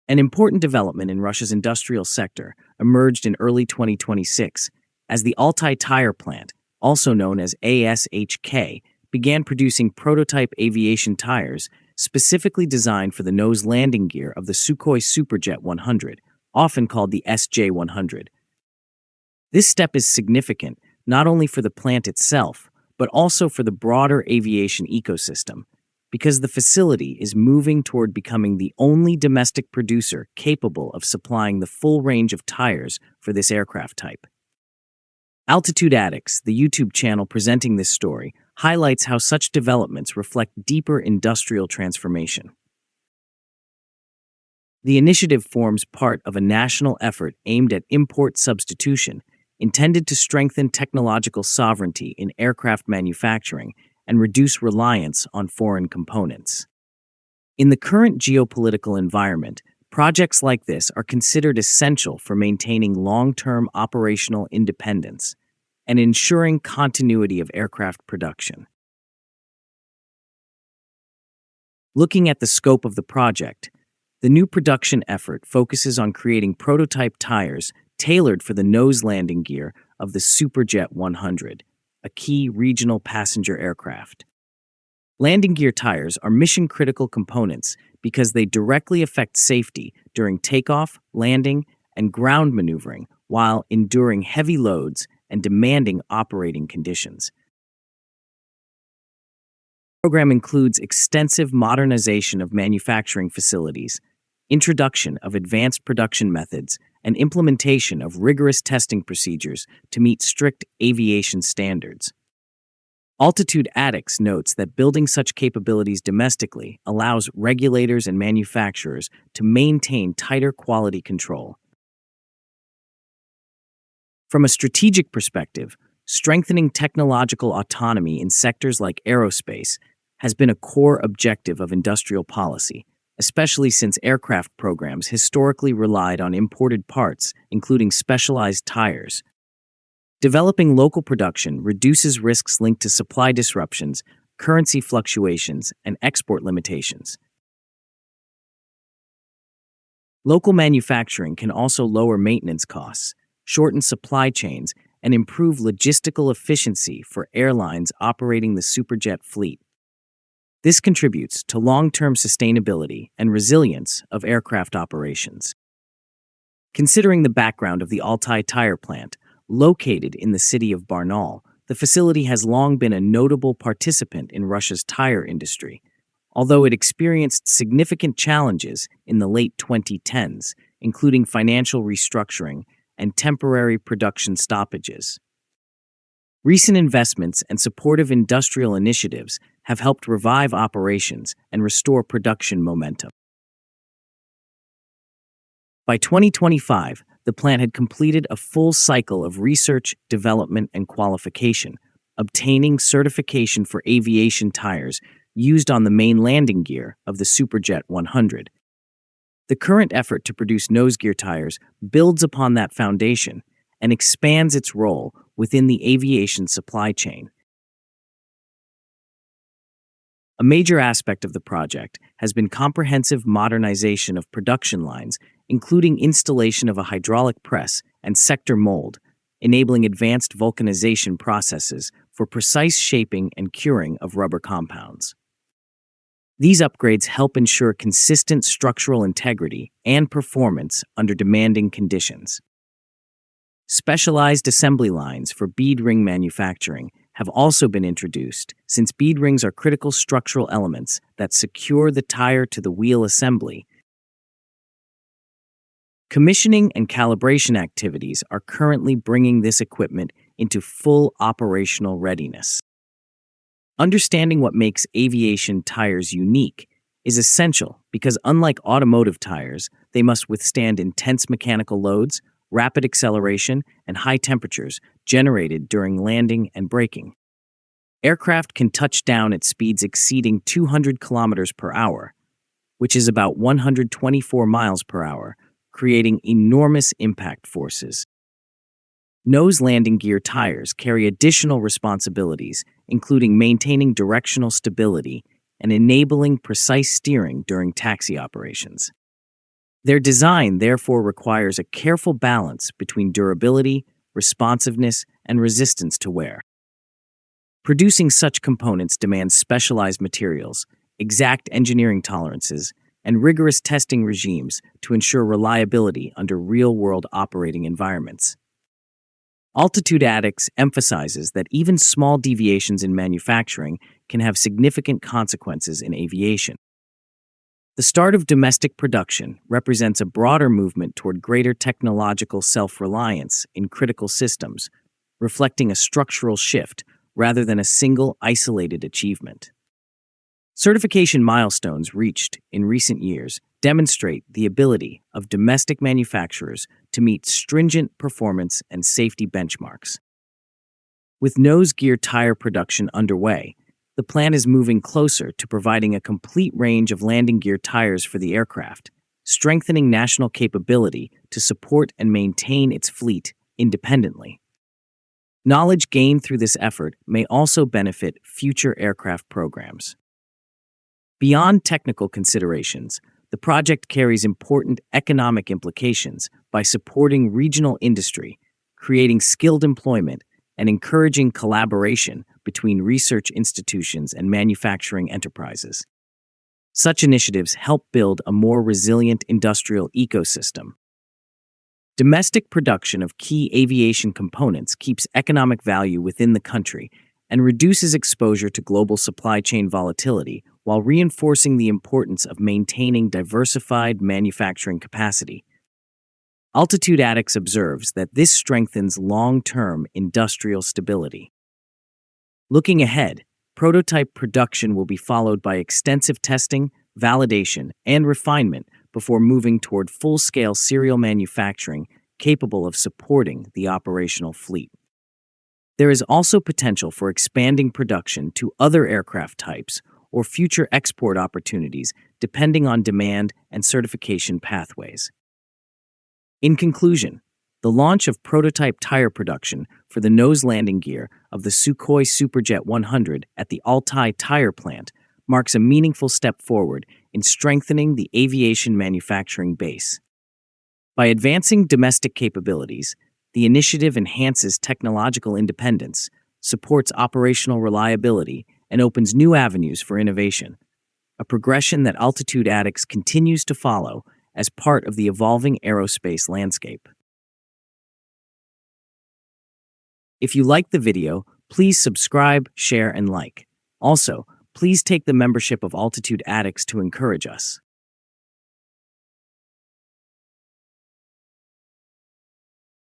An important development in Russia's industrial sector emerged in early 2026 as the Altai Tire Plant, also known as ASHK, began producing prototype aviation tires specifically designed for the nose landing gear of the Sukhoi Superjet 100, often called the SJ-100. This step is significant not only for the plant itself, but also for the broader aviation ecosystem, because the facility is moving toward becoming the only domestic producer capable of supplying the full range of tires for this aircraft type. Altitude Addicts, the YouTube channel presenting this story, highlights how such developments reflect deeper industrial transformation. The initiative forms part of a national effort aimed at import substitution, intended to strengthen technological sovereignty in aircraft manufacturing and reduce reliance on foreign components. In the current geopolitical environment, projects like this are considered essential for maintaining long-term operational independence and ensuring continuity of aircraft production. Looking at the scope of the project, the new production effort focuses on creating prototype tires tailored for the nose landing gear of the Superjet 100, a key regional passenger aircraft. Landing gear tires are mission-critical components because they directly affect safety during takeoff, landing, and ground maneuvering while enduring heavy loads and demanding operating conditions. The program includes extensive modernization of manufacturing facilities, introduction of advanced production methods, and implementation of rigorous testing procedures to meet strict aviation standards. Altitude Addicts notes that building such capabilities domestically allows regulators and manufacturers to maintain tighter quality control. From a strategic perspective, strengthening technological autonomy in sectors like aerospace has been a core objective of industrial policy, especially since aircraft programs historically relied on imported parts, including specialized tires. Developing local production reduces risks linked to supply disruptions, currency fluctuations, and export limitations. Local manufacturing can also lower maintenance costs, shorten supply chains, and improve logistical efficiency for airlines operating the Superjet fleet. This contributes to long-term sustainability and resilience of aircraft operations. Considering the background of the Altai Tire Plant, located in the city of Barnaul, the facility has long been a notable participant in Russia's tire industry, although it experienced significant challenges in the late 2010s, including financial restructuring and temporary production stoppages. Recent investments and supportive industrial initiatives have helped revive operations and restore production momentum. By 2025, the plant had completed a full cycle of research, development, and qualification, obtaining certification for aviation tires used on the main landing gear of the Superjet 100. The current effort to produce nose gear tires builds upon that foundation and expands its role within the aviation supply chain. A major aspect of the project has been comprehensive modernization of production lines, including installation of a hydraulic press and sector mold, enabling advanced vulcanization processes for precise shaping and curing of rubber compounds. These upgrades help ensure consistent structural integrity and performance under demanding conditions. Specialized assembly lines for bead ring manufacturing have also been introduced, since bead rings are critical structural elements that secure the tire to the wheel assembly. Commissioning and calibration activities are currently bringing this equipment into full operational readiness. Understanding what makes aviation tires unique is essential because, unlike automotive tires, they must withstand intense mechanical loads, rapid acceleration, and high temperatures generated during landing and braking. Aircraft can touch down at speeds exceeding 200 kilometers per hour, which is about 124 miles per hour, creating enormous impact forces. Nose landing gear tires carry additional responsibilities, including maintaining directional stability and enabling precise steering during taxi operations. Their design therefore requires a careful balance between durability, responsiveness, and resistance to wear. Producing such components demands specialized materials, exact engineering tolerances, and rigorous testing regimes to ensure reliability under real-world operating environments. Altitude Attics emphasizes that even small deviations in manufacturing can have significant consequences in aviation. The start of domestic production represents a broader movement toward greater technological self-reliance in critical systems, reflecting a structural shift rather than a single isolated achievement. Certification milestones reached in recent years demonstrate the ability of domestic manufacturers to meet stringent performance and safety benchmarks. With nose gear tire production underway, the plant is moving closer to providing a complete range of landing gear tires for the aircraft, strengthening national capability to support and maintain its fleet independently. Knowledge gained through this effort may also benefit future aircraft programs. Beyond technical considerations, the project carries important economic implications by supporting regional industry, creating skilled employment, and encouraging collaboration between research institutions and manufacturing enterprises. Such initiatives help build a more resilient industrial ecosystem. Domestic production of key aviation components keeps economic value within the country and reduces exposure to global supply chain volatility while reinforcing the importance of maintaining diversified manufacturing capacity. Altitude Attics observes that this strengthens long-term industrial stability. Looking ahead, prototype production will be followed by extensive testing, validation, and refinement before moving toward full-scale serial manufacturing capable of supporting the operational fleet. There is also potential for expanding production to other aircraft types or future export opportunities depending on demand and certification pathways. In conclusion, the launch of prototype tire production for the nose landing gear of the Sukhoi Superjet 100 at the Altai Tire Plant marks a meaningful step forward in strengthening the aviation manufacturing base. By advancing domestic capabilities, the initiative enhances technological independence, supports operational reliability, and opens new avenues for innovation, a progression that Altitude Attics continues to follow as part of the evolving aerospace landscape. If you liked the video, please subscribe, share, and like. Also, please take the membership of Altitude Attics to encourage us.